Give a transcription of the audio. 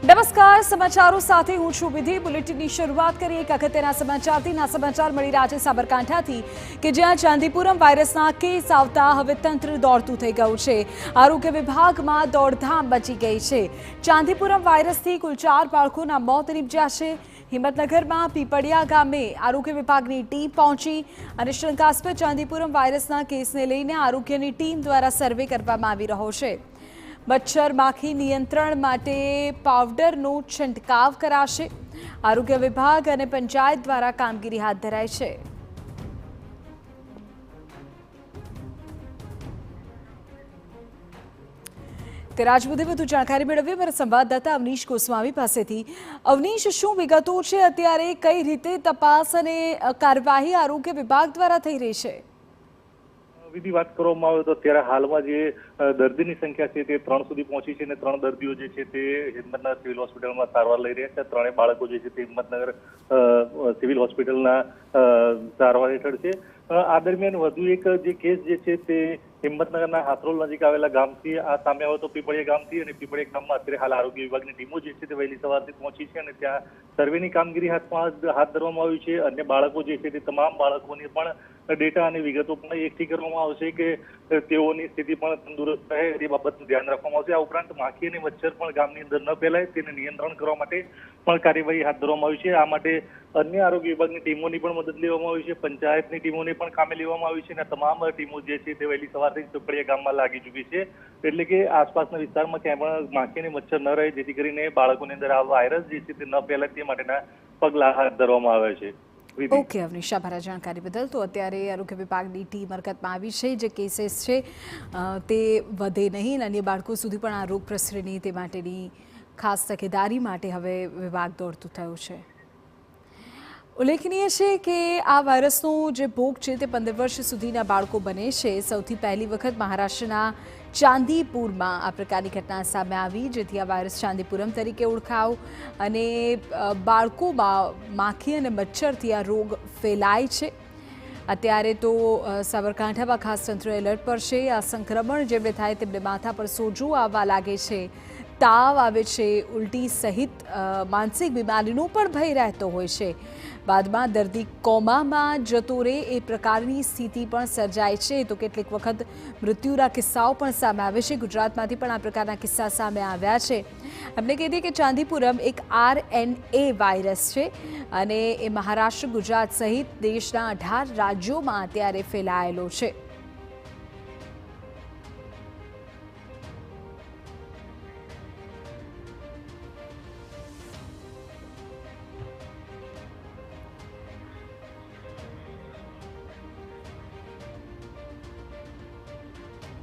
નમસ્કાર, સમાચારો સાથે હું છું વિધિ। બુલેટિનની શરૂઆત કરીએ એક અગત્યના સમાચારથી। સમાચાર મળી રહ્યા છે સાબરકાંઠાથી કે જ્યાં ચાંદીપુરમ વાયરસના કેસ આવતા હવે તંત્ર દોડતું થઈ ગયું છે। આરોગ્ય વિભાગમાં દોડધામ મચી ગઈ છે। ચાંદીપુરમ વાયરસથી કુલ 4 બાળકોના મોત નીપજ્યા છે। હિંમતનગરમાં પીપળિયા ગામે આરોગ્ય વિભાગની ટીમ પહોંચી અને શંકાસ્પદ ચાંદીપુરમ વાયરસના કેસને લઈને આરોગ્યની ટીમ દ્વારા સર્વે કરવામાં આવી રહ્યો છે। મચ્છર માખી નિયંત્રણ માટે પાવડરનો છંટકાવ કરાશે। આરોગ્ય વિભાગ અને પંચાયત દ્વારા કામગીરી હાથ ધરાઈ છે। તેરાજ મુદ્દે વધુ જાણકારી મેળવીએ મારા સંવાદદાતા અવનીશ ગોસ્વામી પાસેથી। અવનીશ, શું વિગતો છે? અત્યારે કઈ રીતે તપાસ અને કાર્યવાહી આરોગ્ય વિભાગ દ્વારા થઈ રહી છે? વિધિ વાત કરવામાં આવે તો અત્યારે હાલમાં જે દર્દીની સંખ્યા છે તે 3 સુધી પહોંચી છે અને 3 દર્દીઓ જે છે તે હિંમતનગર સિવિલ હોસ્પિટલમાં સારવાર લઈ રહ્યા છે। 3 બાળકો જે છે તે હિંમતનગર સિવિલ હોસ્પિટલના સારવાર હેઠળ છે। આ દરમિયાન વધુ એક જે કેસ જે છે તે હિંમતનગરના હાથરોલ નજીક આવેલા ગામથી આ સામે આવ્યો તો પીપળિયા ગામથી, અને પીપળિયા ગામમાં અત્યારે હાલ આરોગ્ય વિભાગની ટીમો જે છે તે વહેલી સવારથી પહોંચી છે અને ત્યાં સર્વેની કામગીરી હાથ ધરવામાં આવી છે। અન્ય બાળકો જે છે તે તમામ બાળકોની પણ ડેટા અને વિગતો પણ એકઠી કરવામાં આવશે કે તેઓની સ્થિતિ પણ તંદુરસ્ત રહે તે બાબતનું ધ્યાન રાખવામાં આવશે। આ ઉપરાંત માખી અને મચ્છર પણ ગામની અંદર ન ફેલાય તેને નિયંત્રણ કરવા માટે પણ કાર્યવાહી હાથ ધરવામાં આવી છે। આ માટે અન્ય આરોગ્ય વિભાગની ટીમોની પણ મદદ લેવામાં આવી છે, પંચાયતની ટીમોને પણ કામે લેવામાં આવી છે અને તમામ ટીમો જે છે તે વહેલી સવારથી પીપળિયા ગામમાં લાગી ચૂકી છે। એટલે કે આસપાસના વિસ્તારમાં ક્યાંય પણ માખી અને મચ્છર ન રહે, જેથી કરીને બાળકોની અંદર આ વાયરસ જે છે તે ન ફેલાય તે માટેના પગલાં હાથ ધરવામાં આવે છે। ઓકે અવનીશ, આભાર જાણકારી બદલ। તો અત્યારે આરોગ્ય વિભાગની ટીમ હરકતમાં આવી છે। જે કેસીસ છે તે વધે નહીં, અન્ય બાળકો સુધી પણ આ રોગ પ્રસરે નહીં તે માટેની ખાસ તકેદારી માટે હવે વિભાગ દોડતું થયું છે। ઉલ્લેખનીય છે કે આ વાયરસનો જે ભોગ છે તે 15 વર્ષ સુધીના બાળકો બને છે। સૌથી પહેલી વખત મહારાષ્ટ્રના ચાંદીપુરમાં આ પ્રકારની ઘટના સામે આવી, જેથી આ વાયરસ ચાંદીપુરમ તરીકે ઓળખાયો અને બાળકોમાં માખી અને મચ્છરથી આ રોગ ફેલાય છે। અત્યારે તો સાબરકાંઠામાં ખાસ તંત્ર એલર્ટ પર છે। આ સંક્રમણ જેમને થાય તેમને માથા પર સોજો આવવા લાગે છે, તાવ આવે છે, ઉલટી સહિત માનસિક બીમારીનો પણ ભય રહેતો હોય છે। બાદમાં દર્દી કોમામાં જતો રહે એ પ્રકારની સ્થિતિ પણ સર્જાય છે। તો કેટલીક વખત મૃત્યુના કિસ્સાઓ પણ સામે આવે છે। ગુજરાતમાંથી પણ આ પ્રકારના કિસ્સા સામે આવ્યા છે। એમને કહી દઈએ કે ચાંદીપુરમ એક RNA વાયરસ છે અને એ મહારાષ્ટ્ર, ગુજરાત સહિત દેશના 18 રાજ્યોમાં અત્યારે ફેલાયેલો છે।